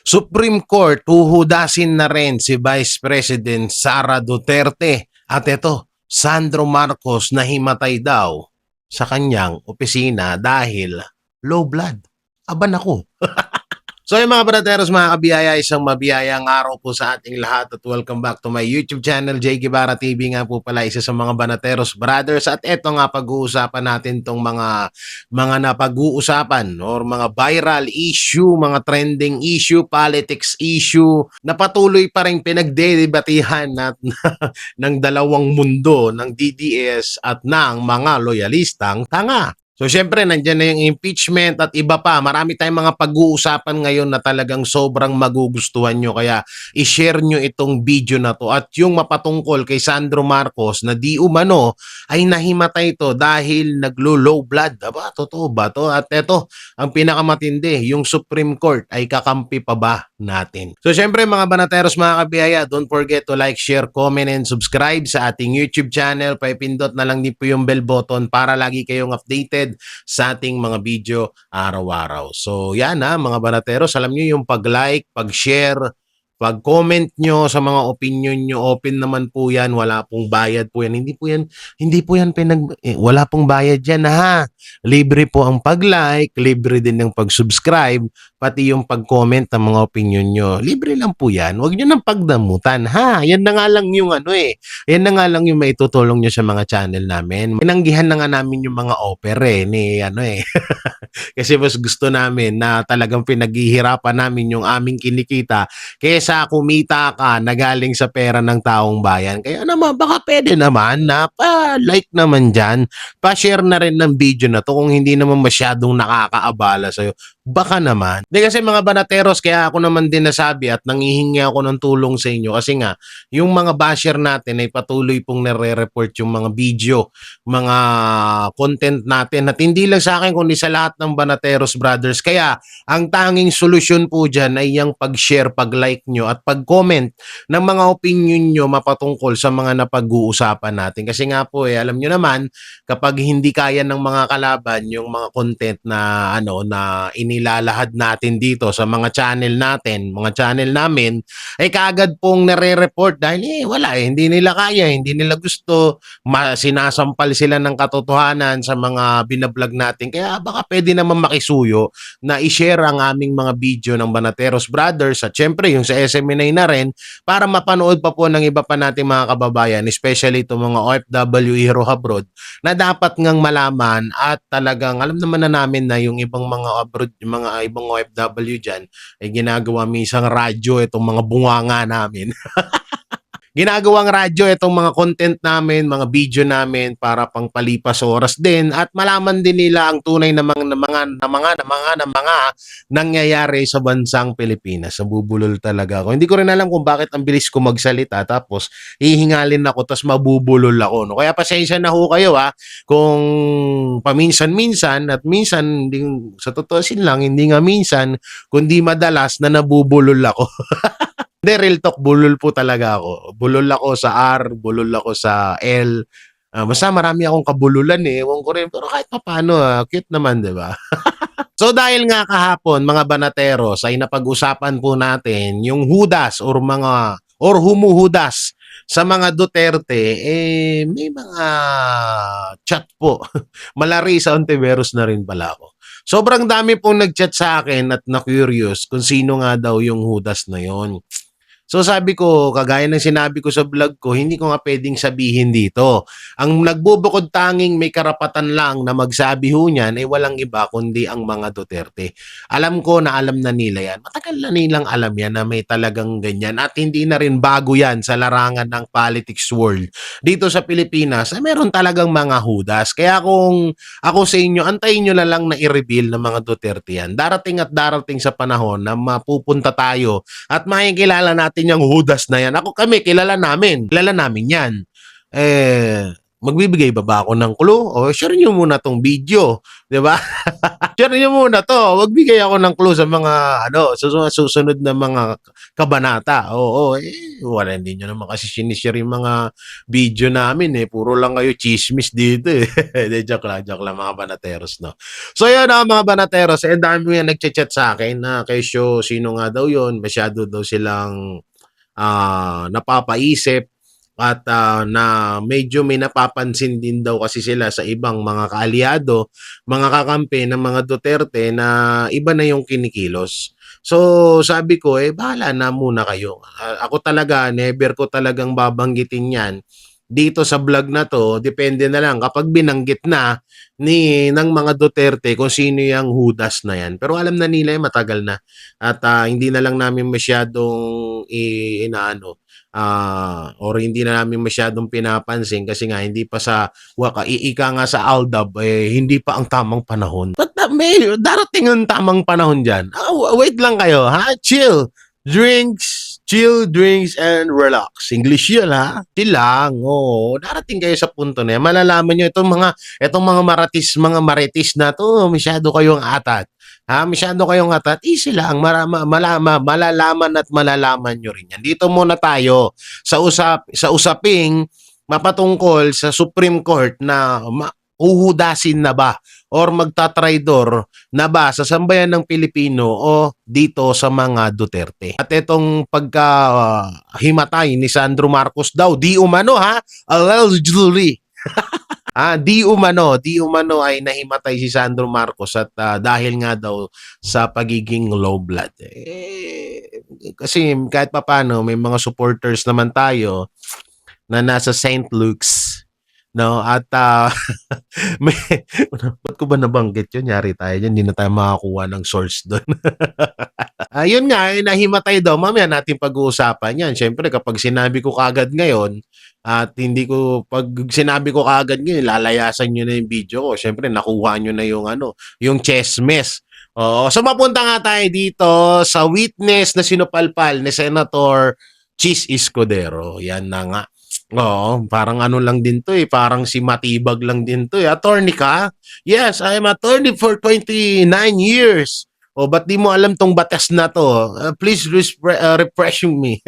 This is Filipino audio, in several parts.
Supreme Court huhudasin na rin si Vice President Sara Duterte at ito, Sandro Marcos na himatay daw sa kanyang opisina dahil low blood. Aba naku. So yung mga brateros, mga kabiyaya, isang mabiyayang araw po sa ating lahat at welcome back to my YouTube channel, J. Guevara TV nga po pala, isa sa mga banateros brothers. At eto nga, pag-uusapan natin tong mga napag-uusapan or mga viral issue, mga trending issue, politics issue na patuloy pa rin pinagdedebatihan ng dalawang mundo, ng DDS at ng mga loyalistang tanga. So syempre nandiyan na yung impeachment at iba pa. Marami tayong mga pag-uusapan ngayon na talagang sobrang magugustuhan nyo. Kaya i-share nyo itong video na to. At yung mapatungkol kay Sandro Marcos na di umano ay nahimatay to dahil naglo-low blood. Aba, totoo ba to? At eto, ang pinakamatindi, yung Supreme Court ay kakampi pa ba natin? So syempre mga banateros, mga kabiyaya, don't forget to like, share, comment, and subscribe sa ating YouTube channel. Paipindot na lang din po yung bell button para lagi kayong updated sa ating mga video araw-araw. So yan mga banateros, alam nyo yung pag-like, pag-share, pag-comment nyo sa mga opinion nyo, open naman po yan, wala pong bayad po yan. Hindi po yan wala pong bayad yan ha. Libre po ang pag-like, libre din ng pag-subscribe, pati yung pag-comment ng mga opinion nyo. Libre lang po yan. Huwag nyo nang pagdamutan ha. Yan na nga lang yung yan na nga lang yung maitutulong nyo sa mga channel namin. Pinanggihan na nga namin yung mga offer ni kasi mas gusto namin na talagang pinaghihirapan namin yung aming kinikita kaysa kumita ka na galing sa pera ng taong bayan. Kaya naman, baka pwede naman na pa-like naman dyan, pa-share na rin ng video na to kung hindi naman masyadong nakakaabala sa'yo. Baka naman. Hindi kasi mga banateros, kaya ako naman din nasabi at nangihingi ako ng tulong sa inyo kasi nga, yung mga basher natin ay patuloy pong nare-report yung mga video, mga content natin at hindi lang sa akin kundi sa lahat ng banateros brothers. Kaya ang tanging solusyon po dyan ay yung pag-share, pag-like nyo at pag-comment ng mga opinion nyo mapatungkol sa mga napag-uusapan natin. Kasi nga po alam nyo naman, kapag hindi kaya ng mga kalaban yung mga content na na inilalahad natin dito sa mga channel natin, mga channel namin, ay kaagad pong nare-report dahil wala hindi nila kaya, hindi nila gusto, sinasampal sila ng katotohanan sa mga binablog natin. Kaya baka pwede naman makisuyo na i-share ang aming mga video ng Banateros Brothers at syempre yung sa SMNA na rin para mapanood pa po ng iba pa nating mga kababayan, especially itong mga OFW hero abroad na dapat ngang malaman at talagang alam naman na namin na yung ibang mga abroad, yung mga ibang OFW dyan ay ginagawa minsan radyo itong mga bunganga namin. Ginagawang radyo itong mga content namin, mga video namin para pangpalipas oras din at malaman din nila ang tunay na mga nangyayari sa bansang Pilipinas. Nabubulol talaga ako. Hindi ko rin alam kung bakit ang bilis ko magsalita tapos hihingalin ako tapos mabubulol ako. No? Kaya pasensya na ho kayo kung paminsan-minsan at minsan sa totoosin lang, hindi nga minsan kundi madalas na nabubulol ako. Hindi, real talk, bulol po talaga ako. Bulol ako sa R, bulol ako sa L. Basta marami akong kabululan ewan ko rin. Pero kahit pa paano, cute naman, di ba? So dahil nga kahapon, mga banateros, ay napag-usapan po natin yung hudas or humuhudas sa mga Duterte, may mga chat po. Malari sa Ontiveros na rin pala ako. Sobrang dami pong nag-chat sa akin at na-curious kung sino nga daw yung hudas na yon. So sabi ko, kagaya ng sinabi ko sa vlog ko, hindi ko nga pwedeng sabihin dito. Ang nagbubukod tanging may karapatan lang na magsabi ho niyan ay walang iba kundi ang mga Duterte. Alam ko na alam na nila yan. Matagal na nilang alam yan na may talagang ganyan. At hindi na rin bago yan sa larangan ng politics world. Dito sa Pilipinas, ay meron talagang mga hudas. Kaya kung ako sa inyo, antayin nyo na lang na i-reveal ng mga Duterte yan. Darating at darating sa panahon na mapupunta tayo at makikilala natin yung hudas na yan. Kami, kilala namin. Kilala namin yan. Magbibigay ba ako ng clue? O share niyo muna 'tong video, 'di ba? Share niyo muna 'to, magbigay ako ng clue sa mga ano, sa mga susunod na mga kabanata. Oo, wala hindi niyo naman kasi shini-share yung mga video namin, puro lang kayo tsismis dito, eh. 'Di, joke lang mga banateros 'no. So yun, mga banateros, ang dami ngang nagcha-chat sa'kin na kesyo sino nga daw yun, masyado daw silang napapaisip at na medyo may napapansin din daw kasi sila sa ibang mga kaalyado, mga kakampi ng mga Duterte na iba na yung kinikilos. So sabi ko, bahala na muna kayo. Ako talaga, never ko talagang babanggitin yan dito sa vlog na to. Depende na lang kapag binanggit na ng mga Duterte kung sino yung Judas na yan. Pero alam na nila matagal na. At hindi na lang namin masyadong inaano or hindi na namin masyadong pinapansin kasi nga hindi pa sa ika nga sa Aldab hindi pa ang tamang panahon. But may darating yung tamang panahon diyan. Wait lang kayo, ha? Chill, drinks, and relax. English yun, ha? Chill lang. Oo. Darating kayo sa punto na yan. Malalaman nyo itong mga marites na to, masyado kayong atat. Ha, masyado kayong atat. Easy lang. Malalaman at malalaman nyo rin yan. Dito muna tayo sa usaping mapatungkol sa Supreme Court na uhudasin na ba or magtatraidor na ba sa sambayan ng Pilipino o dito sa mga Duterte. At itong pagkahimatay ni Sandro Marcos daw, di umano ha, allegedly. Di umano ay nahimatay si Sandro Marcos at dahil nga daw sa pagiging low blood. Kasi kahit papano may mga supporters naman tayo na nasa St. Luke's, no? At may ba't ko ba nabanggit yun? Yari tayo dyan, hindi na tayo makakuha ng source doon. Ayun nga, nahimatay daw. Mamaya natin pag-uusapan yan. Siyempre, kapag sinabi ko kagad ngayon, at pag sinabi ko kagad ngayon, lalayasan nyo na yung video ko. Siyempre, nakuha nyo na yung chessmes. Oo. So, mapunta nga tayo dito sa witness na sinupalpal ni Senator Chis Escudero. Yan na nga. Oo, parang ano lang din to parang si Matibag lang din to Attorney ka? Yes, I am attorney for 29 years. O, ba't di mo alam tong batas na to? Please refreshing me.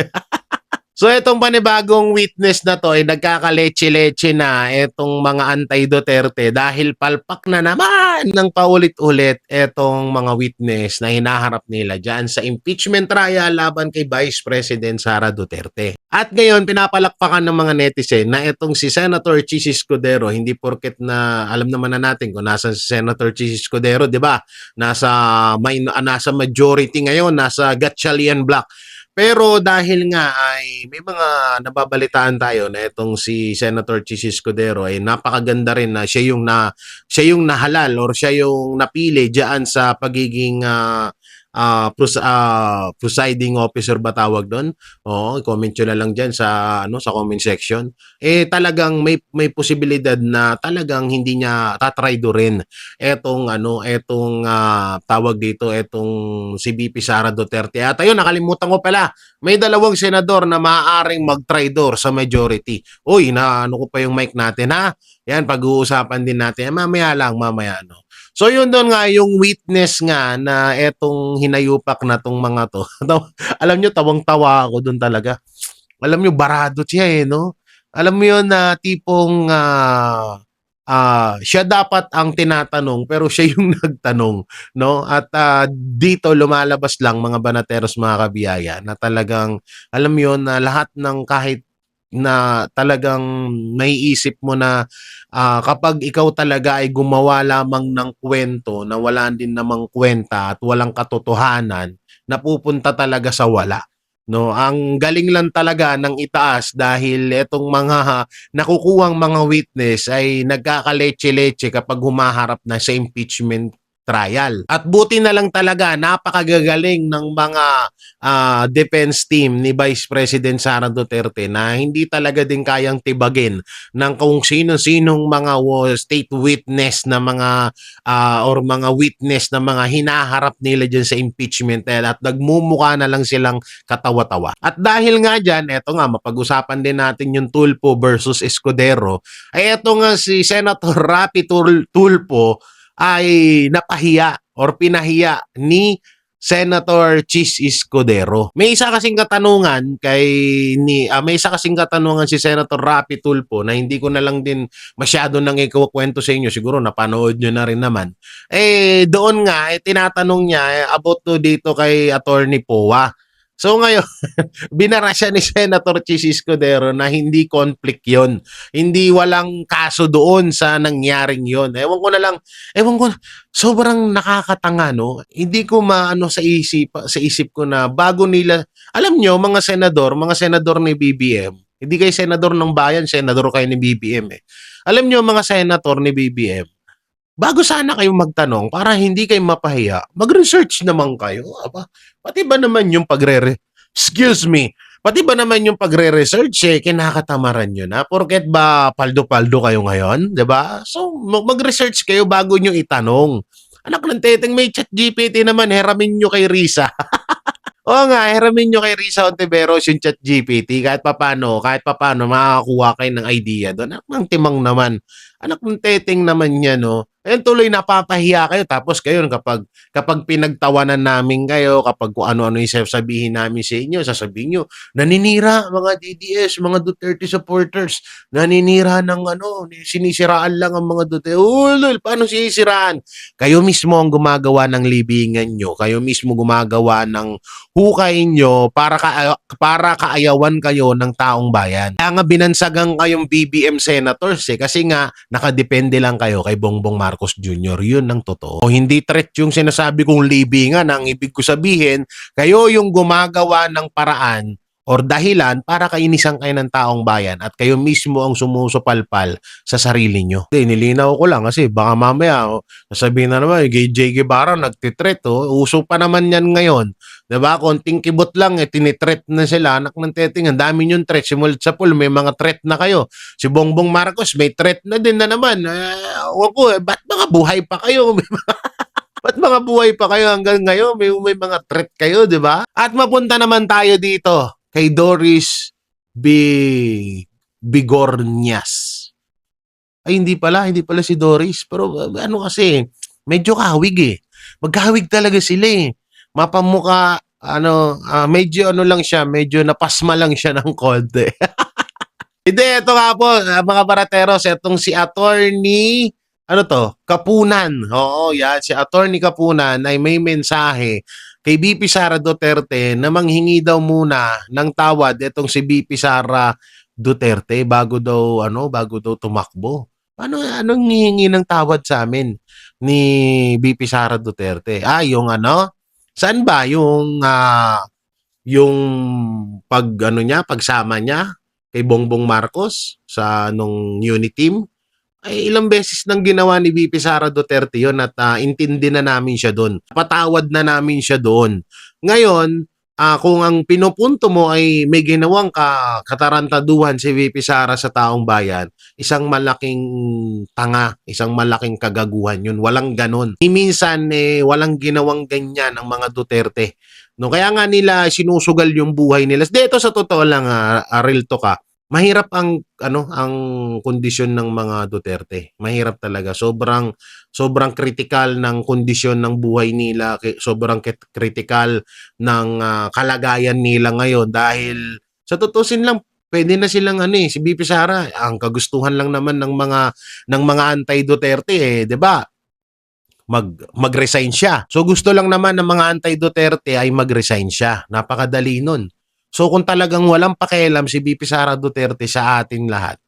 So itong panibagong witness na to ay nagkakaleche-leche na itong mga anti-Duterte dahil palpak na naman ng paulit-ulit itong mga witness na hinaharap nila dyan sa impeachment trial laban kay Vice President Sara Duterte. At ngayon pinapalakpakan ng mga netizen na itong si Senator Chis Escudero, hindi porket na alam naman na natin kung nasa si Senator Chis Escudero, di ba? Nasa majority ngayon, nasa Gatchalian block. Pero dahil nga ay may mga nababalitaan tayo na itong si Senator Chis Escudero ay napakaganda rin na siya yung nahalal or siya yung napili diyan sa pagiging presiding officer ba tawag doon? Oo, comment nyo na lang diyan sa comment section. Talagang may posibilidad na talagang hindi niya tatraidorin etong tawag dito, etong si VP Sara Duterte. At ayun, nakalimutan ko pala, may dalawang senador na maaaring mag-traidor sa majority. Uy, ano ko pa yung mic natin ha? Yan, pag-uusapan din natin. Mamaya lang, mamaya no. So yun doon nga, yung witness nga na etong hinayupak na tong mga to. Alam nyo, tawang-tawa ako doon talaga. Alam nyo, barado siya no? Alam mo yun na tipong siya dapat ang tinatanong pero siya yung nagtanong, no? At dito lumalabas lang mga banateros, mga kabiyaya, na talagang alam mo yun na lahat ng kahit na talagang naiisip mo na kapag ikaw talaga ay gumawa lamang ng kwento na wala din namang kwenta at walang katotohanan, napupunta talaga sa wala. No, ang galing lang talaga ng itaas dahil etong mga nakukuhang mga witness ay nagkakaleche-leche kapag humaharap na sa impeachment trial. At buti na lang talaga, napakagagaling ng mga defense team ni Vice President Sara Duterte na hindi talaga din kayang tibagin ng kung sino-sinong mga state witness na mga or mga witness na mga hinaharap nila dyan sa impeachment at nagmumukha na lang silang katawa-tawa. At dahil nga dyan, eto nga, mapag-usapan din natin yung Tulfo versus Escudero, ay eto nga si Senator Rapi Tulfo ay napahiya or pinahiya ni Senator Chis Escudero. May isa kasing katanungan may isa kasing katanungan si Senator Rapi Tulfo na hindi ko na lang din masyado nang ikukwento sa inyo, siguro napanood nyo na rin naman. Doon nga tinatanong niya about to dito kay Attorney Poa. So ngayon, binara siya ni Senator Chis Escudero na hindi conflict yon. Hindi walang kaso doon sa nangyaring yon. Ewan ko, sobrang nakakatanga, no? Hindi ko maano sa isip ko na bago nila, alam nyo, mga senador ni BBM, hindi kayo senador ng bayan, senador kayo ni BBM eh. Alam nyo, mga senator ni BBM, bago sana kayo magtanong para hindi kayo mapahiya, mag-research naman kayo. Aba, pati ba naman yung excuse me, pati ba naman yung pagre-research kinakatamaran nyo na? Porket ba paldo-paldo kayo ngayon? 'Di ba? So, mag-research kayo bago nyo itanong. Anak ng teteng, may ChatGPT naman, heramin nyo kay Risa. Oo nga, hiramin nyo kay Risa Ontiveros yung ChatGPT kahit papano makakakuha kayo ng idea doon. Anak ng timang naman. Anak ng teteng naman yan, no? Ayun, tuloy napapahiya kayo. Tapos kayo, kapag pinagtawanan namin kayo, kapag kung ano-ano yung sasabihin namin sa inyo, sasabihin nyo, naninira mga DDS, mga Duterte supporters, naninira ng sinisiraan lang ang mga Duterte. Paano sinisiraan? Kayo mismo ang gumagawa ng libingan nyo. Kayo mismo gumagawa ng hukay nyo para kaayawan kayo ng taong bayan. Kaya nga binansagan kayong BBM senators kasi nga nakadepende lang kayo kay Bongbong Marcos Jr. Yun ang totoo. O hindi threat yung sinasabi kong libingan. Ang ibig ko sabihin, kayo yung gumagawa ng paraan or dahilan para kainisan kayo ng taong bayan at kayo mismo ang sumusupalpal sa sarili nyo. Nilinaw ko lang kasi baka mamaya sasabihin na naman, J. Guevara nagtitreat. Uso pa naman yan ngayon. Diba? Konting kibot lang, tinitreat na sila. Anak ng teteng, ang dami yung threat. Simulat sa pool, may mga threat na kayo. Si Bongbong Marcos, may threat na din na naman. Ba't mga buhay pa kayo? Ba't mga buhay pa kayo hanggang ngayon? May mga threat kayo, di ba? At mapunta naman tayo dito kay Doris Bigornias. Ay, hindi pala si Doris. Pero kasi, medyo kahawig eh. Magkahawig talaga sila eh. Mapamuka, medyo lang siya, medyo napasma lang siya ng konti. Hindi, ito nga po, mga barateros, itong si Attorney, Kapunan. Oo, yan, si Attorney Kapunan ay may mensahe kay BP Sara Duterte na manghingi daw muna ng tawad itong si BP Sara Duterte bago daw tumakbo. Anong hihingi ng tawad sa amin ni BP Sara Duterte? Saan ba yung pagsama niya kay Bongbong Marcos sa nung unit team? Ay ilang beses nang ginawa ni VP Sara Duterte yon at intindi na namin siya doon. Patawad na namin siya doon. Ngayon, kung ang pinupunto mo ay may ginawang katarantaduhan si VP Sara sa taong bayan, isang malaking tanga, isang malaking kagaguhan yun. Walang ganon. Minsan walang ginawang ganyan ang mga Duterte. No, kaya nga nila sinusugal yung buhay nila. Dito sa totoo lang, real talk mahirap ang kondisyon ng mga Duterte. Mahirap talaga. Sobrang critical ng kondisyon ng buhay nila, sobrang critical ng kalagayan nila ngayon dahil sa tutusin lang pwede na silang si BP Sara, ang kagustuhan lang naman ng mga anti-Duterte 'di ba? Mag-resign siya. So gusto lang naman ng mga anti-Duterte ay mag-resign siya. Napakadali nun. So kung talagang walang pakialam si BP Sara Duterte sa ating lahat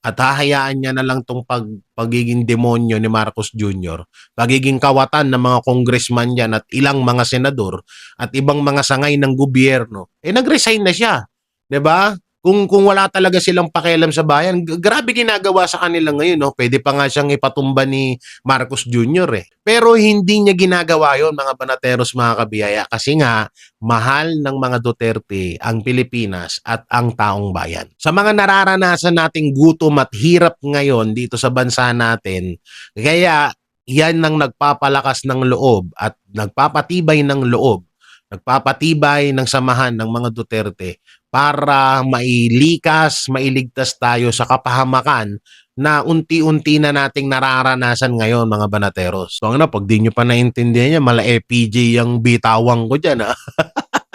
at hahayaan niya na lang tong pagiging demonyo ni Marcos Jr., pagiging kawatan ng mga congressman yan at ilang mga senador at ibang mga sangay ng gobyerno, nag-resign na siya. 'Di ba? kung wala talaga silang pakialam sa bayan, grabe ginagawa sa kanila ngayon, no? Pwede pa nga siyang ipatumba ni Marcos Jr. eh. Pero hindi niya ginagawa yon, mga banateros, mga kabiyaya, kasi nga mahal ng mga Duterte ang Pilipinas at ang taong bayan. Sa mga nararanasan nating gutom at hirap ngayon dito sa bansa natin, kaya yan ang nagpapalakas ng loob at nagpapatibay ng loob, nagpapatibay ng samahan ng mga Duterte para mailikas, mailigtas tayo sa kapahamakan na unti-unti na nating nararanasan ngayon, mga banateros. So ano, pag di nyo pa naintindihan yan, mala FPJ yung bitawang ko dyan, ha?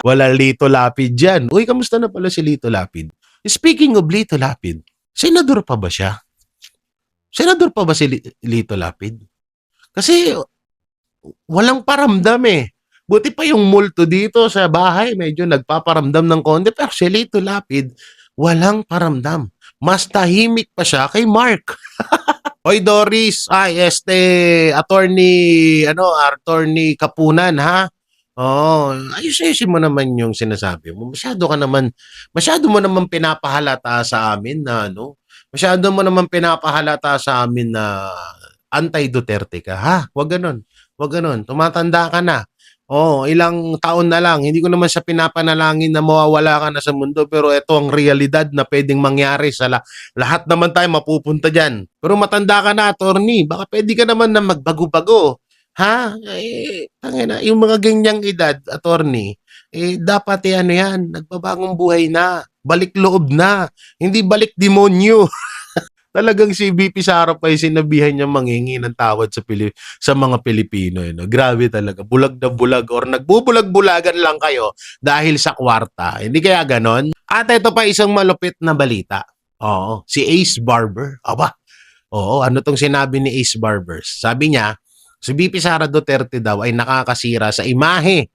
Wala Lito Lapid dyan. Uy, kamusta na pala si Lito Lapid? Speaking of Lito Lapid, senador pa ba siya? Senador pa ba si Lito Lapid? Kasi walang paramdam eh. Buti pa yung multo dito sa bahay, medyo nagpaparamdam ng konti. Pero si Lito Lapid, walang paramdam. Mas tahimik pa siya kay Mark. Hoy Doris, attorney Kapunan, ha? Oo, ayos-ayusin mo naman yung sinasabi mo. Masyado mo naman pinapahalata sa amin na masyado mo naman pinapahalata sa amin na anti-Duterte ka, ha? Wag ganun. Wag ganun. Tumatanda ka na. Oo, ilang taon na lang. Hindi ko naman siya pinapanalangin na mawawala ka na sa mundo, pero ito ang realidad na pwedeng mangyari sa lahat naman tayo mapupunta diyan. Pero matanda ka na, attorney. Baka pwede ka naman na magbago-bago. Ha? Tangina, yung mga ganyang edad, attorney, dapat yan, nagbabagong buhay na. Balik loob na. Hindi balik demonyo. Talagang si VP Sara pa yung sinabihan niya manghingi ng tawad sa mga Pilipino. Grabe talaga. Bulag na bulag or nagbubulag-bulagan lang kayo dahil sa kwarta. Hindi kaya ganon? At ito pa isang malupit na balita. Oo, si Ace Barber. Aba, oo, ano tong sinabi ni Ace Barbers? Sabi niya, si VP Sara Duterte daw ay nakakasira sa imahe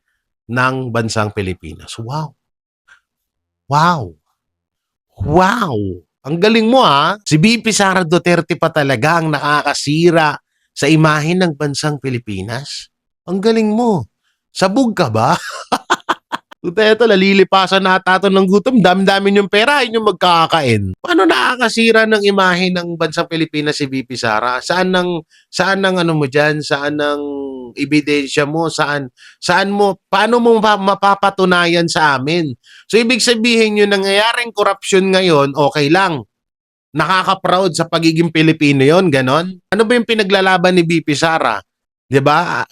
ng bansang Pilipinas. Wow. Wow. Wow! Ang galing mo, ha? Si VP Sara Duterte pa talaga ang nakakasira sa imahe ng bansang Pilipinas. Ang galing mo. Sabog ka ba? Ito, lalilipasan na ata ng gutom. Dami-dami yung pera, yun yung magkakain. Paano nakakasira ng imahe ng bansang Pilipinas si VP Sara? Saan ang ano mo dyan? Saan ang ebidensya mo? Paano mo mapapatunayan sa amin? So, ibig sabihin yung nangyayaring korupsyon ngayon, okay lang. Nakaka-proud sa pagiging Pilipino yon, ganon? Ano ba yung pinaglalaban ni VP Sara? 'Di ba?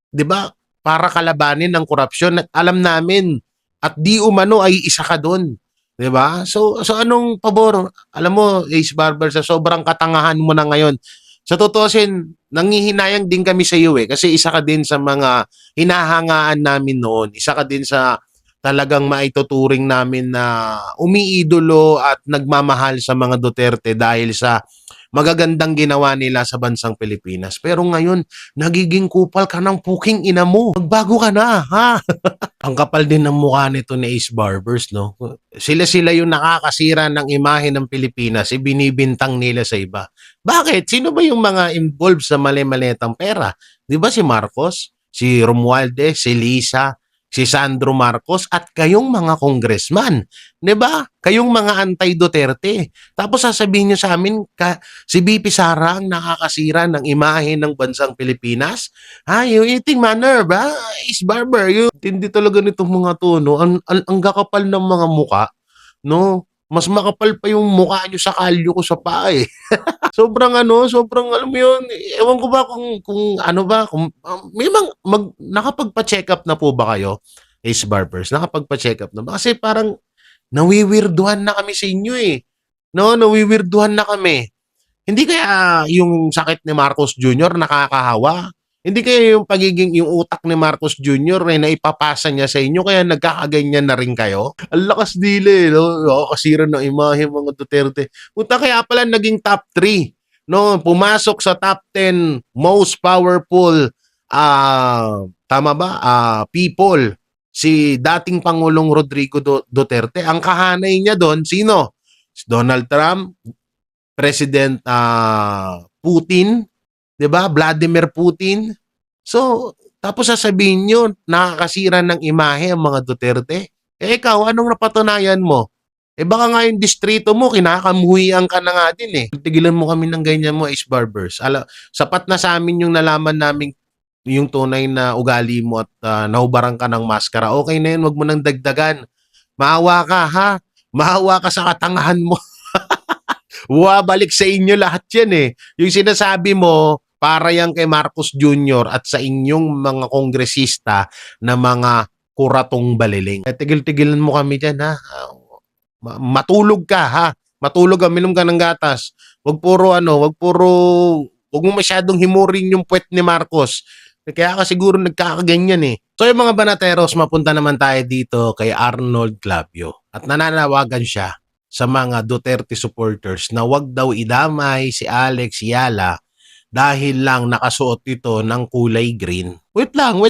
'Di ba? Para kalabanin ng korupsyon. Alam namin at di umano ay isa ka doon. 'Di ba? So anong pabor? Alam mo, Ace Barber, sa sobrang katangahan mo na ngayon, sa tutusin, nanghihinayang din kami sa iyo eh. Kasi isa ka din sa mga hinahangaan namin noon. Isa ka din sa talagang maituturing namin na umiidolo at nagmamahal sa mga Duterte dahil sa magagandang ginawa nila sa bansang Pilipinas. Pero ngayon, nagiging kupal ka ng puking ina mo. Magbago ka na, ha? Ang kapal din ng mukha nito ni Ace Barbers, no? Sila yung nakakasira ng imahe ng Pilipinas, ibinibintang nila sa iba. Bakit? Sino ba yung mga involved sa mali-malitang pera? Di ba si Marcos, si Romualdez, si Lisa, si Sandro Marcos, at kayong mga congressman? Di ba? Kayong mga anti-Duterte. Tapos sasabihin nyo sa amin, si VP Sara ang nakakasira ng imahe ng bansang Pilipinas? Ha? Yung eating manner ba? Ace Barber, yung hindi talaga nitong mga to, no? Ang kakapal ng mga muka, no? Mas makapal pa yung mukha nyo sa kalyo ko sa paa eh. Sobrang alam mo yun, ewan ko ba kung ano ba, may nakapagpa-check up na po ba kayo, Ace Barbers? Nakapagpa-check up na ba? Kasi parang nawiwirduhan na kami sa inyo eh. No, nawiwirduhan na kami. Hindi kaya yung sakit ni Marcos Jr. nakakahawa? Hindi kaya yung utak ni Marcos Jr. na ipapasa niya sa inyo kaya nagkakaganyan na rin kayo? Ang lakas dili, no? Nakakasira ng imahe mga Duterte. Punta kaya pala naging top 3. No, pumasok sa top 10 most powerful tama ba? People, si dating Pangulong Rodrigo Duterte. Ang kahanay niya doon, sino? Si Donald Trump, President Putin, 'di ba? Vladimir Putin. So, tapos sasabihin niyo nakakasira ng imahe ang mga Duterte. Eh ikaw, anong napatunayan mo? Eh baka nga yung distrito mo, kinakamuhian ka na nga din eh. Tigilan mo kami ng ganyan mo, Ace Barbers. Sapat na sa amin yung nalaman namin yung tunay na ugali mo at nahubaran ka ng maskara. Okay na yun, wag mo nang dagdagan. Maawa ka ha. Maawa ka sa katangahan mo. Bumabalik sa inyo lahat yan eh. Yung sinasabi mo, para yan kay Marcos Jr. at sa inyong mga kongresista na mga kuratong baliling. Tigil-tigilan mo kami dyan ha. Matulog ka ha. Matulog ka, minom ka ng gatas. Wag mo masyadong himurin yung puwet ni Marcos. Kaya ka siguro nagkakaganyan eh. So yung mga banateros, mapunta naman tayo dito kay Arnold Clavio. At nananawagan siya sa mga Duterte supporters na wag daw idamay si Alex Yala dahil lang nakasuot ito ng kulay green. Wait lang.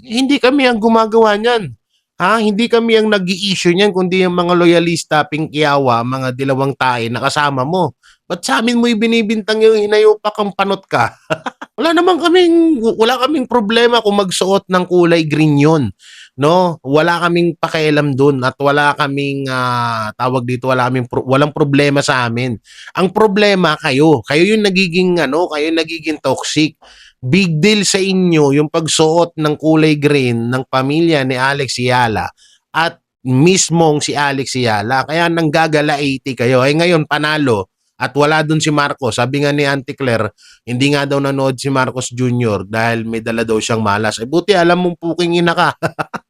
Hindi kami ang gumagawa niyan. Ha? Hindi kami ang nag-i-issue niyan, kundi yung mga loyalista, pingkiyawa, mga dilawang tae na kasama mo. Ba't sa amin mo ibinibintang yung hinayupak ang panot ka? Wala kaming problema kung magsuot ng kulay green yun. No? Wala kaming pakialam dun at wala kaming walang problema sa amin. Ang problema kayo. Kayo yung nagiging toxic. Big deal sa inyo yung pagsuot ng kulay green ng pamilya ni Alex Yala at mismong si Alex Yala. Kaya nanggagala 80 kayo. Eh ngayon panalo at wala dun si Marcos. Sabi nga ni Auntie Claire, hindi nga daw nanood si Marcos Jr. dahil may dala daw siyang malas. Eh buti alam mong puking ina ka.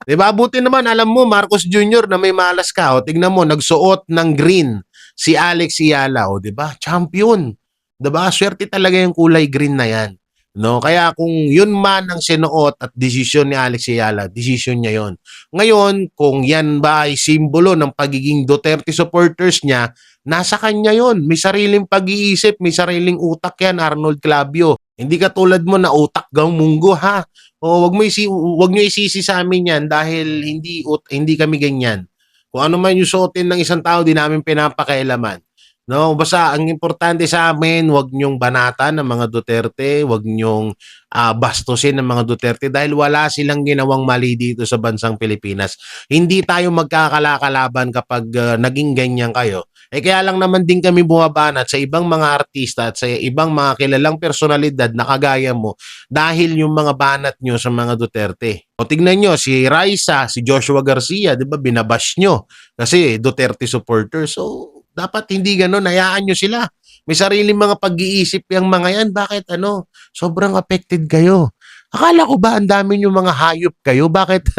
Diba? Buti naman alam mo Marcos Jr. na may malas ka. O tignan mo, nagsuot ng green si Alex Yala. O diba? Champion. Diba? Swerte talaga yung kulay green na yan. No, kaya kung yun man ang sinuot at desisyon ni Alex Ayala, desisyon niya yon. Ngayon, kung yan ba ay simbolo ng pagiging Duterte supporters niya, nasa kanya yon. May sariling pag-iisip, may sariling utak yan, Arnold Clavio. Hindi katulad mo na utak gang munggo ha. O wag niyo isisi sa amin yan dahil hindi kami ganyan. Kung ano man yung suotin ng isang tao, di namin pinapakailaman. No, basta ang importante sa amin, wag niyong banatan ng mga Duterte, wag niyong bastusin ng mga Duterte dahil wala silang ginawang mali dito sa bansang Pilipinas. Hindi tayo magkakalakalaban kapag naging ganyan kayo. Eh kaya lang naman din kami bumabanat sa ibang mga artista at sa ibang mga kilalang personalidad na kagaya mo dahil yung mga banat nyo sa mga Duterte. O tignan nyo, si Raisa, si Joshua Garcia, di ba, binabash nyo kasi Duterte supporter. So, dapat hindi gano'n, hayaan nyo sila. May sariling mga pag-iisip yung mga yan. Bakit sobrang affected kayo? Akala ko ba ang dami nyo mga hayop kayo? Bakit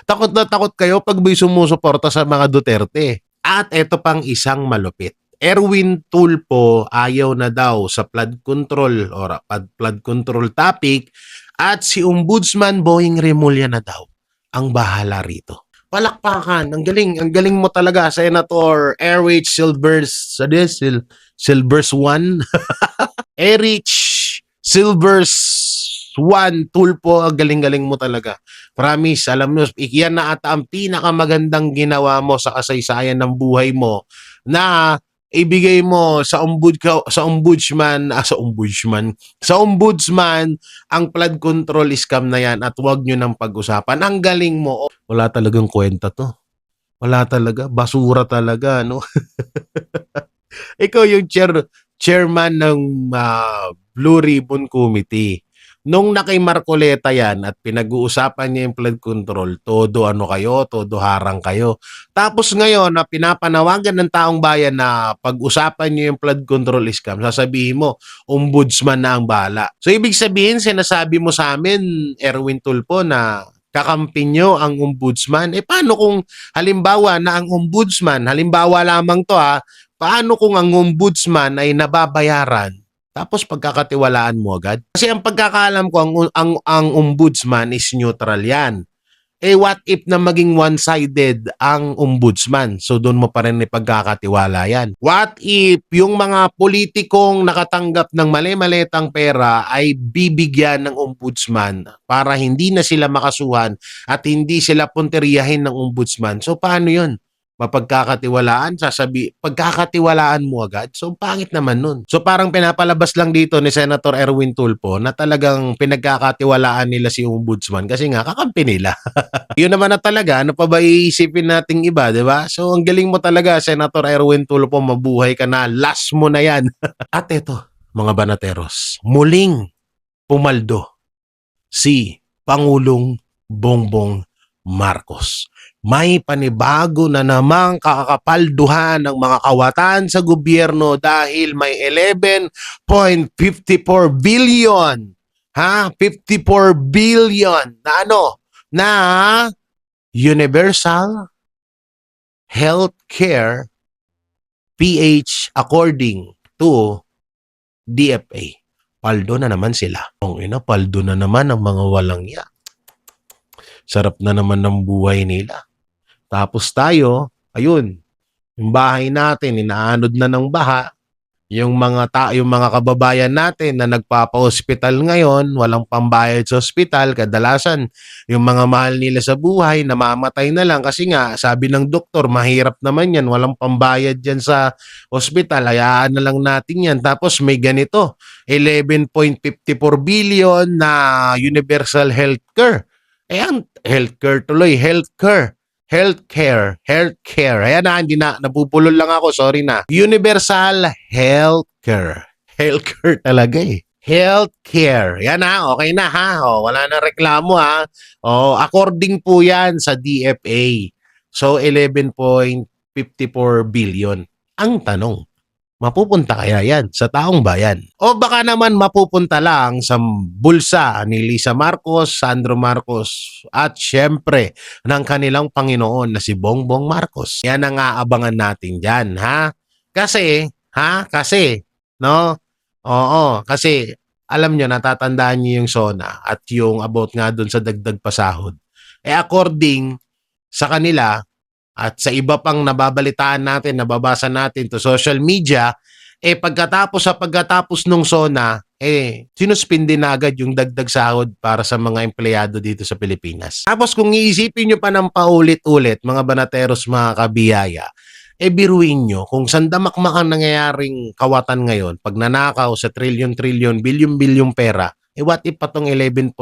takot na takot kayo pag may sumusuporta sa mga Duterte? At eto pang isang malupit. Erwin Tulfo ayaw na daw sa flood control or flood control topic at si Ombudsman Boying Remulla na daw ang bahala rito. Palakpakan. Ang galing mo talaga, Senator Erich Silvers 1. Erich Silvers 1 Tulfo, ang galing mo talaga. Promise, alam mo, iyan na ata ang pinakamagandang ginawa mo sa kasaysayan ng buhay mo na ibigay mo sa ombudsman ang flood control scam na yan at wag nyo nang pag-usapan. Ang galing mo. Wala talagang kwenta to. Wala talaga. Basura talaga, no? Ikaw yung chairman ng Blue Ribbon Committee. Nung na kay Marcoleta yan at pinag-uusapan niya yung flood control, todo harang kayo. Tapos ngayon na pinapanawagan ng taong bayan na pag-usapan niyo yung flood control scam, sasabihin mo, ombudsman na ang bahala. So ibig sabihin, sinasabi mo sa amin, Erwin Tulfo, na kakampi nyo ang ombudsman. Eh paano kung halimbawa na ang ombudsman, halimbawa lamang to paano kung ang ombudsman ay nababayaran? Tapos pagkakatiwalaan mo agad. Kasi ang pagkakaalam ko, ang ombudsman is neutral yan. Eh what if na maging one-sided ang ombudsman? So doon mo pa rin ipagkakatiwala yan. What if yung mga politikong nakatanggap ng mali-malitang pera ay bibigyan ng ombudsman para hindi na sila makasuhan at hindi sila punteriyahin ng ombudsman? So paano yun? mapagkakatiwalaan, pagkakatiwalaan mo agad. So, pangit naman nun. So, parang pinapalabas lang dito ni Senator Erwin Tulfo na talagang pinagkakatiwalaan nila si Ombudsman kasi nga kakampi nila. Yun naman na talaga, ano pa ba iisipin nating iba, di ba? So, ang galing mo talaga, Senator Erwin Tulfo, mabuhay ka na. Last mo na yan. At eto, mga banateros, muling pumaldo si Pangulong Bongbong Marcos. May panibago na namang kakapalduhan ng mga kawatan sa gobyerno dahil may 11.54 billion 54 billion na na universal healthcare PH according to DFA. Paldo na naman sila. Paldo na naman ang mga walang ya. Sarap na naman ng buhay nila. Tapos tayo, ayun, yung bahay natin, inaanod na ng baha. Yung mga kababayan natin na nagpapa-hospital ngayon, walang pambayad sa hospital, kadalasan yung mga mahal nila sa buhay, namamatay na lang kasi nga, sabi ng doktor, mahirap naman yan, walang pambayad yan sa hospital, hayaan na lang natin yan. Tapos may ganito, 11.54 billion na universal healthcare. Ayan, healthcare tuloy, healthcare. Healthcare. Ayan na, hindi na, napupulol lang ako, sorry na. Universal healthcare. Healthcare talaga eh. Healthcare. Yan na, okay na ha. Wala na reklamo ha. According po yan sa DFA. So, 11.54 billion. Ang tanong, mapupunta kaya yan sa taong bayan? O baka naman mapupunta lang sa bulsa ni Lisa Marcos, Sandro Marcos, at syempre ng kanilang Panginoon na si Bongbong Marcos. Yan ang aabangan natin dyan, ha? Kasi, no? Oo, kasi alam nyo, natatandaan nyo yung SONA at yung about nga dun sa dagdag pasahod. According sa kanila, at sa iba pang nababalitaan natin, nababasa natin to social media, pagkatapos nung SONA, sinuspindi na agad yung dagdag sahod para sa mga empleyado dito sa Pilipinas. Tapos kung iisipin nyo pa ng paulit-ulit, mga banateros, mga kabiyaya, biruin nyo, kung sandamakmak ang nangyayaring kawatan ngayon, pag nanakaw sa trilyon-trilyon, bilyon-bilyong pera, what if pa tong 11.54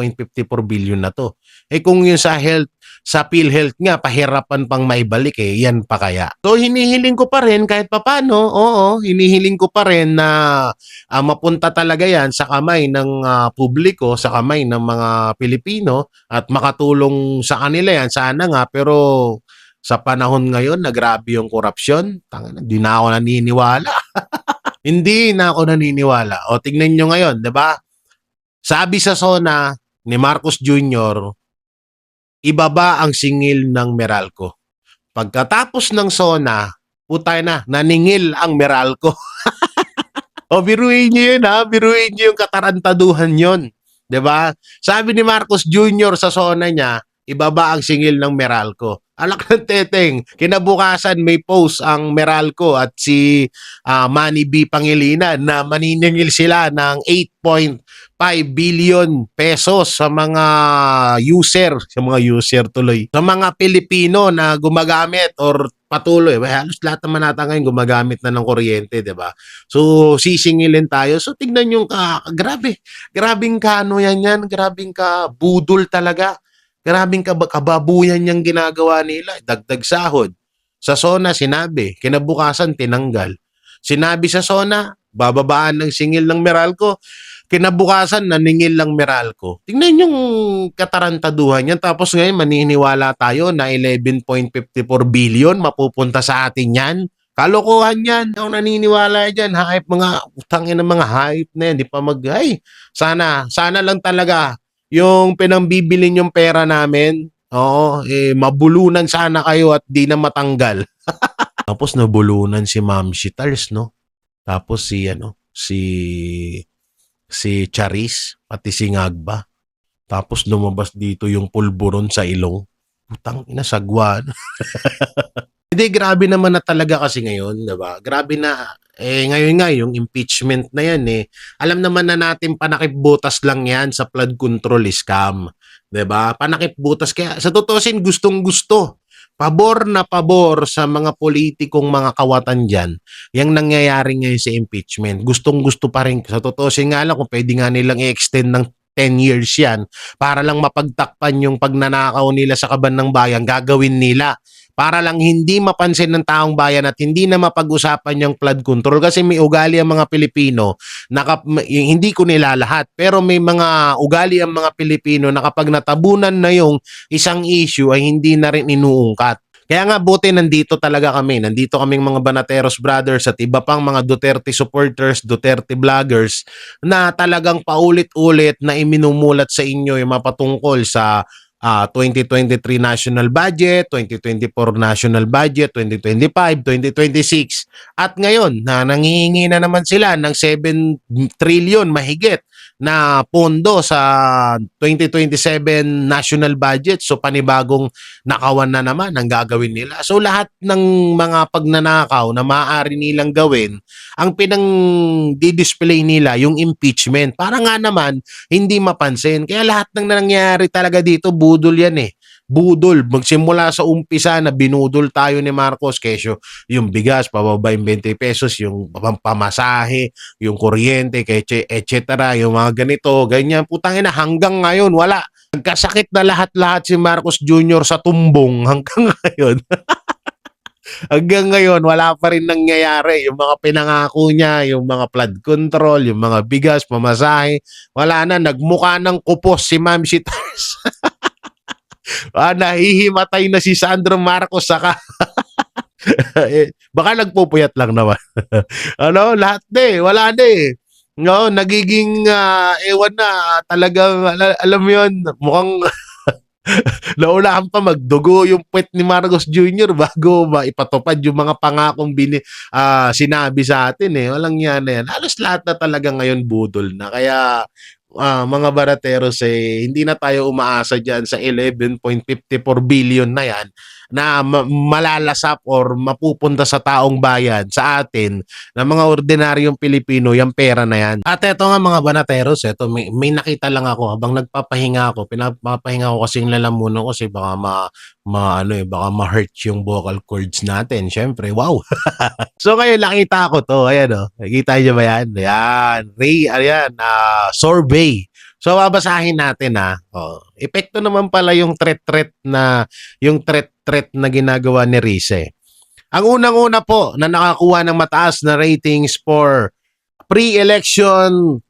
billion na to? Kung yung sa health, sa PhilHealth nga, pahirapan pang maibalik yan pa kaya. So hinihiling ko pa rin kahit papano, hinihiling ko pa rin na mapunta talaga yan sa kamay ng publiko, sa kamay ng mga Pilipino at makatulong sa kanila yan. Sana nga, pero sa panahon ngayon na grabe yung korupsyon, hindi na ako naniniwala. Hindi na ako naniniwala. Tingnan nyo ngayon, 'di ba? Sabi sa SONA ni Marcos Jr., ibaba ang singil ng Meralco. Pagkatapos ng SONA, putay na, naningil ang Meralco. Biruin nyo yun ha, biruin nyo yung katarantaduhan yun. 'Di ba? Sabi ni Marcos Jr. sa SONA niya, ibaba ang singil ng Meralco. Alak ng teteng, kinabukasan may post ang Meralco at si Manny B. Pangilinan na maniningil sila ng 8.5 billion pesos sa mga user tuloy, sa mga Pilipino na gumagamit or patuloy. Halos lahat naman nata ngayon gumagamit na ng kuryente, di ba? So, sisingilin tayo. So, tignan yung grabing kano yan, grabing ka budol talaga. Grabing kababuyan niyang ginagawa nila. Dagdag sahod. Sa SONA, sinabi. Kinabukasan, tinanggal. Sinabi sa SONA, bababaan ng singil ng Meralco. Kinabukasan, naningil lang Meralco. Tingnan yung katarantaduhan yan. Tapos ngayon, maniniwala tayo na 11.54 billion mapupunta sa atin yan. Kalokohan yan. Ako naniniwala dyan. Hype, mga utangin ng mga hype na yan. Di pa sana lang talaga yung pinambibili yung pera namin, mabulunan sana kayo at di na matanggal. Tapos nabulunan si Ma'am Shitals, no? Tapos si Charis, pati si Ngagba. Tapos lumabas dito yung pulburon sa ilong. Putang ina, sagwan. Hindi, grabe naman na talaga kasi ngayon, diba? Grabe na. Ngayon nga, yung impeachment na yan alam naman na natin panakip-butas lang yan sa flood control scam. Diba? Panakip-butas. Kaya sa tutusin, gustong-gusto pabor na pabor sa mga politikong mga kawatan dyan, yung nangyayari ngayon sa impeachment. Gustong-gusto pa rin. Sa totoo nga lang, kung pwede nga nilang i-extend ng 10 years yan para lang mapagtakpan yung pagnanakaw nila sa kaban ng bayan, gagawin nila. Para lang hindi mapansin ng taong bayan at hindi na mapag-usapan yung flood control. Kasi may ugali ang mga Pilipino, hindi ko nila lahat, pero may mga ugali ang mga Pilipino na kapag natabunan na yung isang issue ay hindi na rin inuungkat. Kaya nga buti nandito talaga kami. Nandito kaming mga Banateros Brothers at iba pang mga Duterte supporters, Duterte vloggers na talagang paulit-ulit na iminumulat sa inyo yung mapatungkol sa 2023 national budget, 2024 national budget, 2025, 2026. At ngayon, na nangihingi na naman sila ng 7 trillion mahigit na pondo sa 2027 national budget. So panibagong nakawan na naman ang gagawin nila. So lahat ng mga pagnanakaw na maaari nilang gawin, ang pinang-display nila yung impeachment. Para nga naman hindi mapansin. Kaya lahat ng nangyayari talaga dito, budol yan eh. Budol. Magsimula sa umpisa na binudol tayo ni Marcos, kesyo yung bigas, pababa yung 20 pesos, yung pamasahe, yung kuryente, etc. Yung mga ganito, ganyan. Putang ina, hanggang ngayon, wala. Nagkasakit na lahat-lahat si Marcos Jr. sa tumbong hanggang ngayon. Hanggang ngayon, wala pa rin nangyayari. Yung mga pinangako niya, yung mga flood control, yung mga bigas, pamasahe, wala na. Nagmukha ng kupos si Ma'am Shitars. Nahihimatay na si Sandro Marcos saka baka nagpupuyat lang naman. Ano, lahat na eh, wala na eh. No, nagiging ewan na talagang alam mo yun, mukhang naunahan pa magdugo yung puwet ni Marcos Jr. bago maipatupad yung mga pangakong sinabi sa atin eh. Walang yan na yan. Halos lahat na talaga ngayon budol na. Kaya mga barateros eh, hindi na tayo umaasa dyan sa 11.54 billion na yan na malalasap or mapupunta sa taong bayan sa atin na mga ordinaryong Pilipino yung pera na yan. At eto nga mga banateros, eto may nakita lang ako habang nagpapahinga ako, pinapapahinga ko kasi yung lalamunan ko kasi baka baka ma-hurt yung vocal cords natin. Syempre, wow. So ngayon nakita ko to, ayan oh. Nakita niyo ba yan? Ayan, survey. So babasahin natin Oh, epekto naman pala yung threat na ginagawa ni Rize. Ang unang-una po na nakakuha ng mataas na ratings for pre-election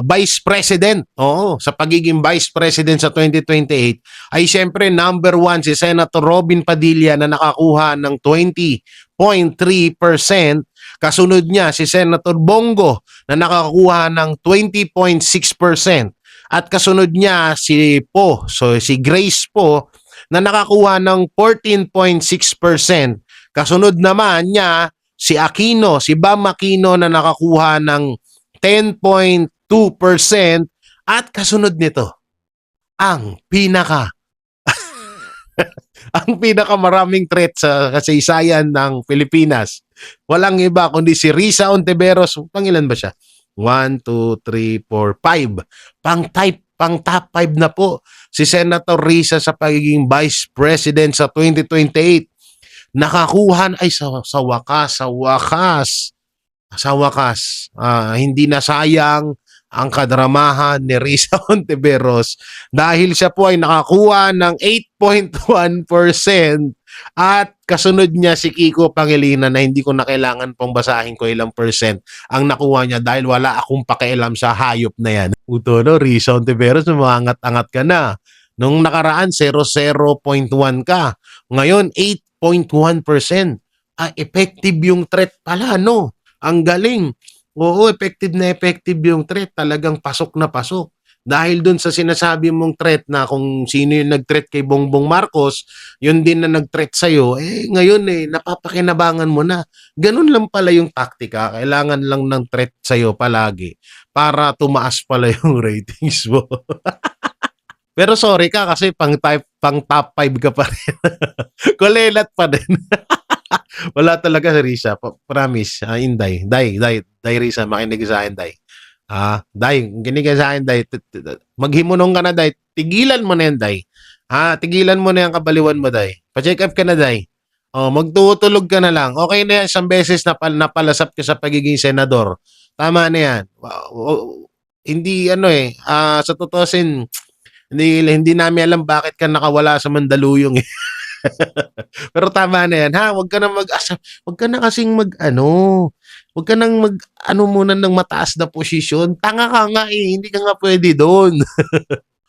Vice President. Oo, sa pagiging Vice President sa 2028 ay siyempre number 1 si Senator Robin Padilla na nakakuha ng 20.3%. Kasunod niya si Senator Bongo na nakakuha ng 20.6%. At kasunod niya si Grace Po na nakakuha ng 14.6%. Kasunod naman niya si Bam Aquino na nakakuha ng 10.2% at kasunod nito ang pinakamaraming threat sa kasaysayan ng Pilipinas. Walang iba kundi si Risa Ontiveros. Pangilan ba siya? 1, 2, 3, 4, 5. Pang top 5 na po si Senator Risa sa pagiging Vice President sa 2028. Nakakuha ay sa wakas, hindi na sayang ang kadramahan ni Risa Ontiveros dahil siya po ay nakakuha ng 8.1% at kasunod niya si Kiko Pangilinan na hindi ko na kailangan pong basahin ko ilang percent ang nakuha niya dahil wala akong pakialam sa hayop na yan. Uto no, Risa Ontiveros, umangat-angat ka na. Nung nakaraan, 0.1 ka. Ngayon, 8.1%. Effective yung threat pala, no? Ang galing. Oo, effective yung threat. Talagang pasok na pasok. Dahil dun sa sinasabi mong threat na kung sino yung nag-threat kay Bongbong Marcos, yun din na nag-threat sa'yo, ngayon napapakinabangan mo na. Ganun lang pala yung taktika. Kailangan lang ng threat sa'yo palagi para tumaas pala yung ratings mo. Pero sorry ka kasi pang top 5 ka pa rin. Kulelat pa din. Wala talaga si Risa. Promise. Inday. Day, Risa. Makinig sa akin, Day. Day, kinig ka sa akin, Day. Maghimunong ka na, Day. Tigilan mo na yan, Day. Tigilan mo na yung kabaliwan mo, day. Pa-check up ka na, day. Magtutulog ka na lang. Okay na yan, isang beses na napalasap ka sa pagiging senador. Tama na yan. Hindi ano sa tutusin, hindi namin alam bakit ka nakawala sa Mandaluyong eh. Pero tama na yan, ha? Wag ka na kasing wag ka nang muna ng mataas na posisyon. Tanga ka nga eh, hindi ka nga pwede doon.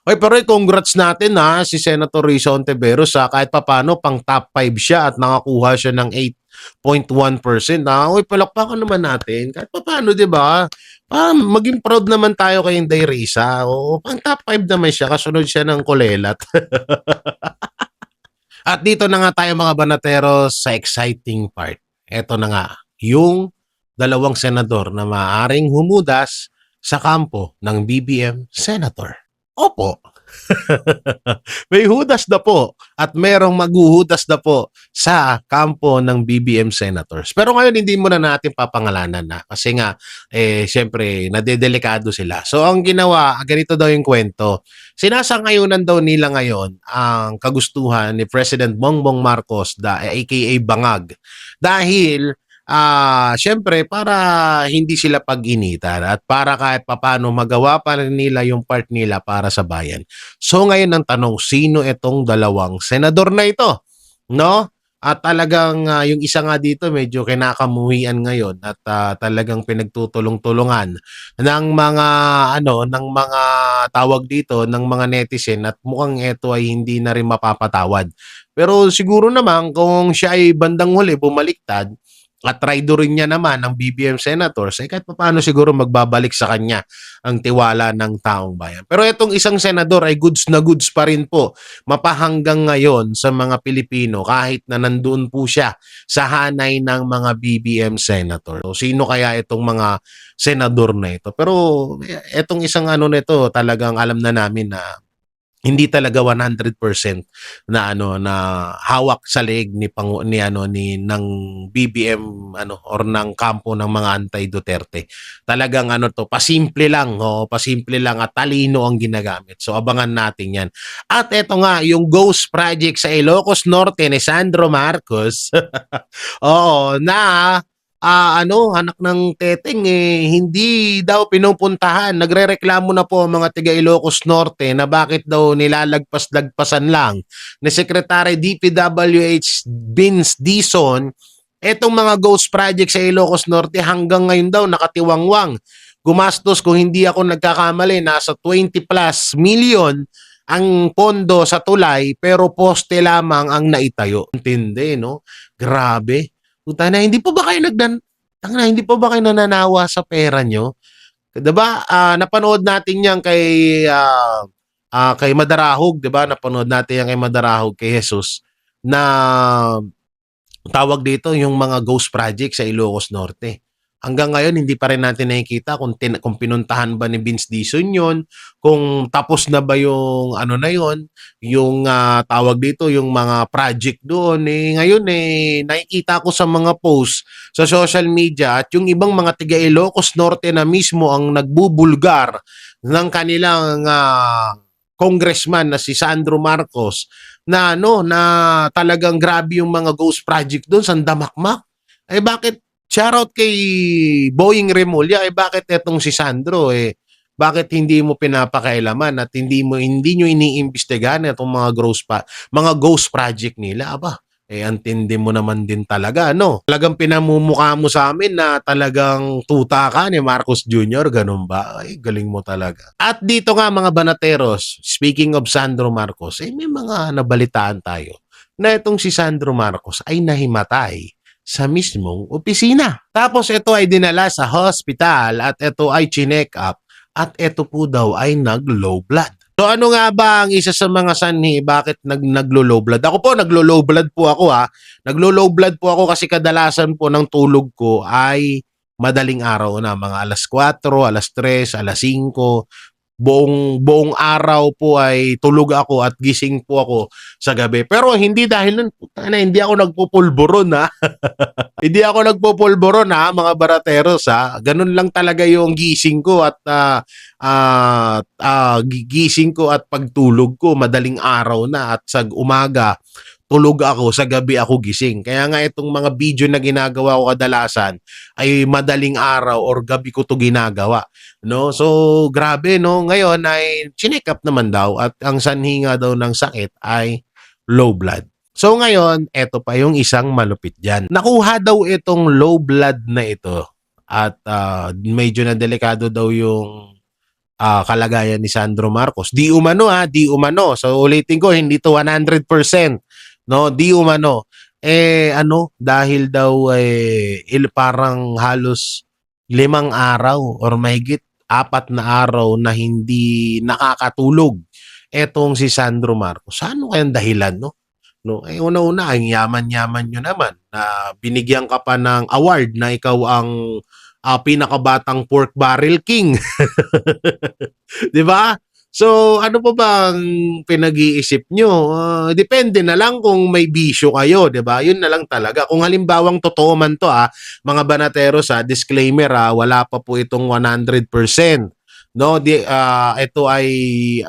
Oy, pero congrats natin ha, si Senator Risa Ontiveros sa kahit papano pang top 5 siya at nakakuha siya ng 8.1%. Oy, palakpakan naman natin. Kahit papano, 'di ba? Maging proud naman tayo kay Inday Risa. Oo, pang top 5 naman siya, kasunod siya ng Kulelat. At dito na nga tayo mga banatero sa exciting part. Ito na nga, yung dalawang senador na maaaring humudas sa kampo ng BBM Senator. Opo. May hudas na po at merong maghuhudas na po sa kampo ng BBM Senators. Pero ngayon hindi muna natin papangalanan na kasi nga syempre nadedelikado sila. So ang ginawa, ganito daw yung kwento. Sinasangayunan daw nila ngayon ang kagustuhan ni President Bongbong Marcos aka Bangag dahil syempre para hindi sila pag-initan at para kahit papano magawa pa rin nila yung part nila para sa bayan. So ngayon ang tanong, sino itong dalawang senador na ito? No? At talagang yung isa nga dito medyo kinakamuhian ngayon at talagang pinagtutulong-tulungan ng mga ng mga tawag dito ng mga netizen at mukhang ito ay hindi na rin mapapatawad. Pero siguro naman kung siya ay bandang huli bumaliktad at traitor rin niya naman ng BBM senators, kahit paano siguro magbabalik sa kanya ang tiwala ng taong bayan. Pero itong isang senador ay goods na goods pa rin po mapahanggang ngayon sa mga Pilipino kahit na nandoon po siya sa hanay ng mga BBM senator. So, sino kaya itong mga senador na ito? Pero itong isang nito talagang alam na namin na hindi talaga 100% na hawak sa leeg ni ng BBM or ng kampo ng mga anti-Duterte. Talagang pasimple lang, pasimple lang at talino ang ginagamit. So abangan natin 'yan. At eto nga yung Ghost Project sa Ilocos Norte ni Sandro Marcos. Oo, anak ng teteng hindi daw pinupuntahan. Nagrereklamo na po ang mga taga Ilocos Norte na bakit daw nilalagpas-lagpasan lang ni Secretary DPWH Vince Dizon etong mga ghost project sa Ilocos Norte hanggang ngayon daw nakatiwangwang. Gumastos kung hindi ako nagkakamali nasa 20 plus million ang pondo sa tulay pero poste lamang ang naitayo. Intindi, no? Grabe. Puta na, hindi pa ba kayo nananawa sa pera nyo? 'Di ba? Napanood natin 'yan kay Madarahog, 'di ba? Napanood natin 'yan kay Madarahog, kay Jesus na tawag dito yung mga ghost project sa Ilocos Norte. Hanggang ngayon hindi pa rin natin nakikita kung pinuntahan ba ni Vince Dizon yun, kung tapos na ba yung na yun, yung tawag dito yung mga project doon ngayon nakikita ko sa mga post sa social media at yung ibang mga tiga Ilocos Norte na mismo ang nagbubulgar ng kanilang congressman na si Sandro Marcos na na talagang grabe yung mga ghost project doon, sandamakmak. Bakit shoutout kay Boying Remulla, bakit etong si Sandro bakit hindi mo pinapakailaman at hindi nyo iniimbestigahan itong mga ghost project nila? Antindi mo naman din talaga, no? Talagang pinamumukha mo sa amin na talagang tuta ka ni Marcos Jr., ganun ba? Galing mo talaga. At dito nga mga banateros, speaking of Sandro Marcos, may mga nabalitaan tayo na itong si Sandro Marcos ay nahimatay sa mismong opisina. Tapos ito ay dinala sa hospital at ito ay chinek up at ito po daw ay nag-low blood. So ano nga ba ang isa sa mga sanhi bakit naglo-low blood? Ako po naglo-low blood po ako Naglo-low blood po ako kasi kadalasan po ng tulog ko ay madaling araw na mga alas 4, alas 3, alas 5. buong araw po ay tulog ako at gising po ako sa gabi. Pero hindi dahil nun, putang ina, hindi ako nagpupulburon ha. Hindi ako nagpupulburon ha, mga barateros ha. Ganun lang talaga yung gising ko at gising ko at pagtulog ko, madaling araw na at sa umaga tulog ako, sa gabi ako gising. Kaya nga itong mga video na ginagawa ko kadalasan ay madaling araw or gabi ko to ginagawa. No? So, grabe, no? Ngayon ay chinek up naman daw at ang sanhi nga daw ng sakit ay low blood. So ngayon, eto pa yung isang malupit dyan. Nakuha daw itong low blood na ito at medyo na delikado daw yung kalagayan ni Sandro Marcos. Di umano ha, di umano. So ulitin ko, hindi to 100%. No, di umano. Dahil daw parang halos 5 araw or mahigit 4 na araw na hindi nakakatulog etong si Sandro Marcos. Ano kayang dahilan, no? No, una-una, ang yaman-yaman nyo naman na binigyan ka pa ng award na ikaw ang pinakabatang pork barrel king. 'Di ba? So, ano pa bang pinag-iisip nyo? Depende na lang kung may bisyo kayo, 'di ba? Yun na lang talaga. Kung halimbawang totoo man to mga banateros disclaimer wala pa po itong 100%. No, ito ay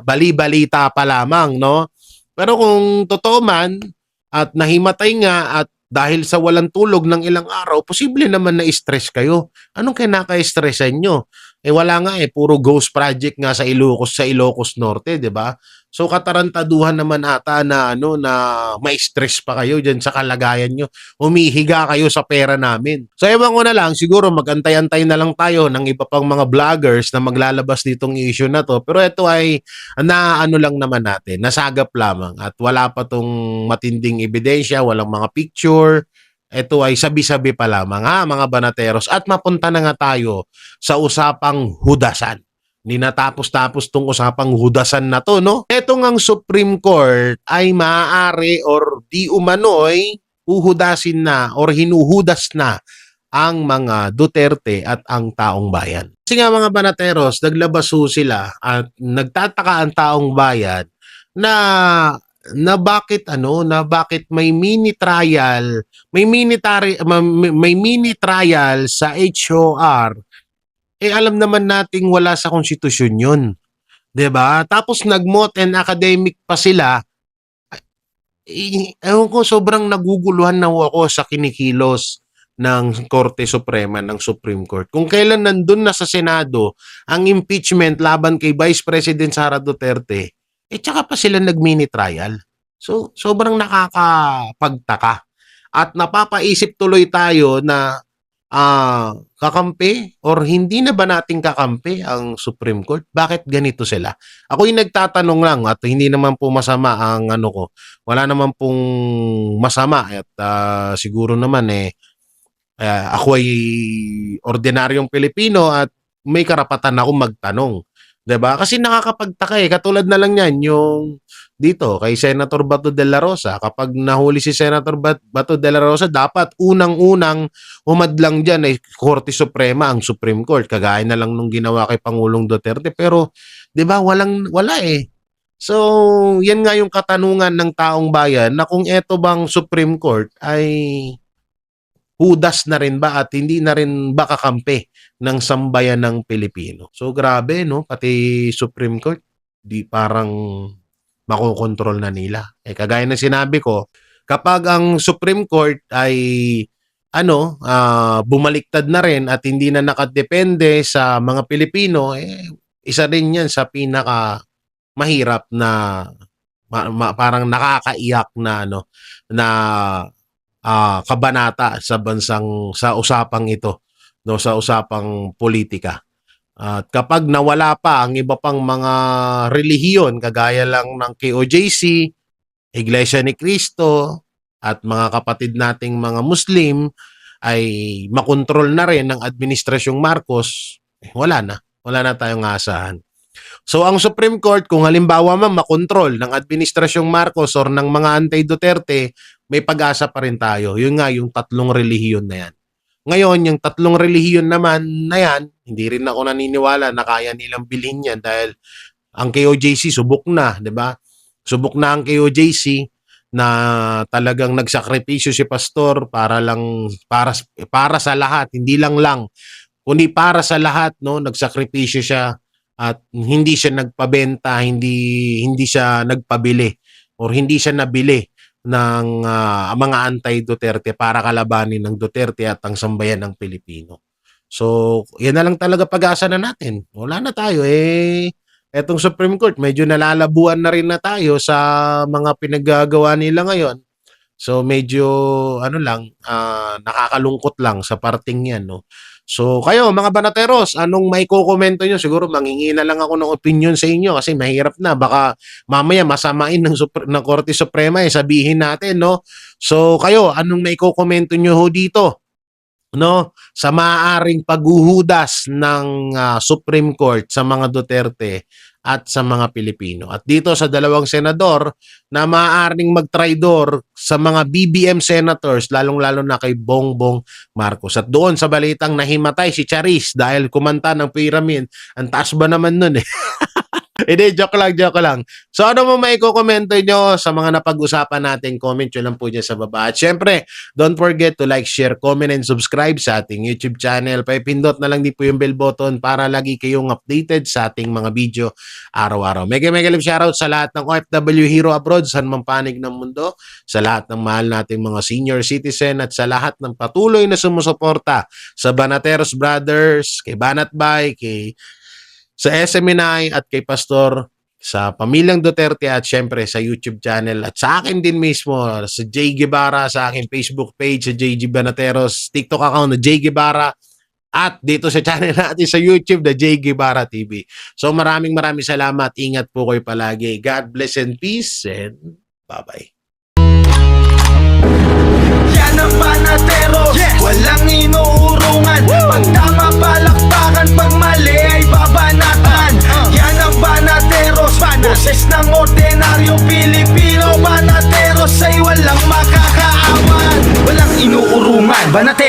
bali-balita pa lamang, no? Pero kung totoo man at nahimatay nga at dahil sa walang tulog ng ilang araw, posible naman na stress kayo. Anong kinaka-stressan nyo? Wala nga puro ghost project nga sa Ilocos Norte, 'di ba? So katarantaduhan naman ata na na ma-stress pa kayo diyan sa kalagayan nyo. Humihiga kayo sa pera namin. So ewan ko na lang, siguro magantay-antay na lang tayo ng iba pang mga vloggers na maglalabas nitong issue na to. Pero ito ay lang naman natin, nasagap lamang at wala pa tong matinding ebidensya, walang mga picture. Ito ay sabi-sabi pa lamang mga banateros. At mapunta na nga tayo sa usapang hudasan. Hindi natapos-tapos tong usapang hudasan na to, no? Ito ngang Supreme Court ay maaari or di umano'y uhudasin na or hinuhudas na ang mga Duterte at ang taong bayan. Kasi nga mga banateros, naglabas sila at nagtataka ang taong bayan na bakit may mini trial, may mini trial sa HOR. Alam naman nating wala sa konstitusyon 'yun, 'di ba? Tapos nag-moot and academic pa sila. Ewan ko, sobrang naguguluhan na ako sa kinikilos ng Korte Suprema ng Supreme Court. Kung kailan nandun na sa Senado ang impeachment laban kay Vice President Sara Duterte, tsaka pa sila nag-mini trial. So, sobrang nakakapagtaka. At napapaisip tuloy tayo na kakampi or hindi na ba nating kakampi ang Supreme Court? Bakit ganito sila? Ako'y nagtatanong lang at hindi naman po masama ang ko. Wala naman pong masama at siguro naman ako ay ordinaryong Pilipino at may karapatan ako magtanong. 'Di ba? Kasi nakakapagtaka katulad na lang niyan yung dito kay Senator Bato de la Rosa. Kapag nahuli si Senator Bato de la Rosa, dapat unang-unang humadlang diyan ay Korte Suprema, ang Supreme Court. Kagaya na lang nung ginawa kay Pangulong Duterte. Pero 'di ba wala So, yan nga yung katanungan ng taong bayan na kung eto bang Supreme Court ay hudas na rin ba at hindi na rin ba kakampi ng sambayan ng Pilipino. So grabe no, pati Supreme Court di parang makokontrol na nila. Kagaya ng sinabi ko, kapag ang Supreme Court ay bumaliktad na rin at hindi na nakadepende sa mga Pilipino, isa rin yan sa pinaka mahirap na parang nakakaiyak na na kabanata sa usapang ito, no, sa usapang politika. At kapag nawala pa ang iba pang mga relihiyon kagaya lang ng KOJC, Iglesia ni Cristo at mga kapatid nating mga Muslim ay makontrol na rin ng Administrasyong Marcos, wala na tayong asahan. So ang Supreme Court, kung halimbawa makontrol ng Administrasyong Marcos or ng mga anti-Duterte, may pag-asa pa rin tayo. Yun nga, yung tatlong relihiyon na yan. Ngayon, yung tatlong relihiyon naman na yan, hindi rin ako naniniwala na kaya nilang bilhin yan dahil ang KOJC subok na, 'di ba? Subok na ang KOJC na talagang nagsakripisyo si pastor para sa lahat, hindi lang kundi para sa lahat, no? Nagsakripisyo siya at hindi siya nagpabenta, hindi siya nagpabili or hindi siya nabili ng mga anti-Duterte para kalabanin ng Duterte at ang sambayan ng Pilipino. So, yan na lang talaga pag-asa na natin. Wala na tayo etong Supreme Court, medyo nalalabuan na rin na tayo sa mga pinaggagawa nila ngayon. So medyo nakakalungkot lang sa parting 'yan, no. So kayo mga banateros, anong maikokomento nyo? Siguro manghingi na lang ako ng opinion sa inyo kasi mahirap na baka mamaya masamain ng Korte Suprema sabihin natin, no. So kayo, anong maikokomento nyo ho dito? No, sa maaaring paghuhudas ng Supreme Court sa mga Duterte at sa mga Pilipino. At dito sa dalawang senador na maaaring magtraidor sa mga BBM senators, lalong-lalo na kay Bongbong Marcos. At doon sa balitang nahimatay si Charis dahil kumanta ng Pyramid, ang taas ba naman nun eh? Hindi, joke lang. So ano mo maikokomento nyo sa mga napag-usapan natin? Comment nyo lang po dyan sa baba. At syempre, don't forget to like, share, comment, and subscribe sa ating YouTube channel. Paipindot na lang din po yung bell button para lagi kayong updated sa ating mga video araw-araw. Mega love shoutout sa lahat ng OFW Hero Abroad, saan man panig ng mundo, sa lahat ng mahal nating mga senior citizen at sa lahat ng patuloy na sumusuporta sa Banateros Brothers, kay Banat Bay, sa SMNI at kay Pastor, sa Pamilyang Duterte at syempre sa YouTube channel at sa akin din mismo, sa Jay Guevara, sa aking Facebook page, sa JG Banateros, TikTok account na Jay Guevara at dito sa channel natin sa YouTube na Jay Guevara TV. So maraming salamat. Ingat po kayo palagi. God bless and peace and bye-bye. Yan ang Banateros, walang inuurungan. Pag tama palakpakan, pag mali ay babanatan. Yan ang Banateros, boses ng ordinaryong Pilipino. Banateros ay walang makakaawan, walang inuurungan. Banateros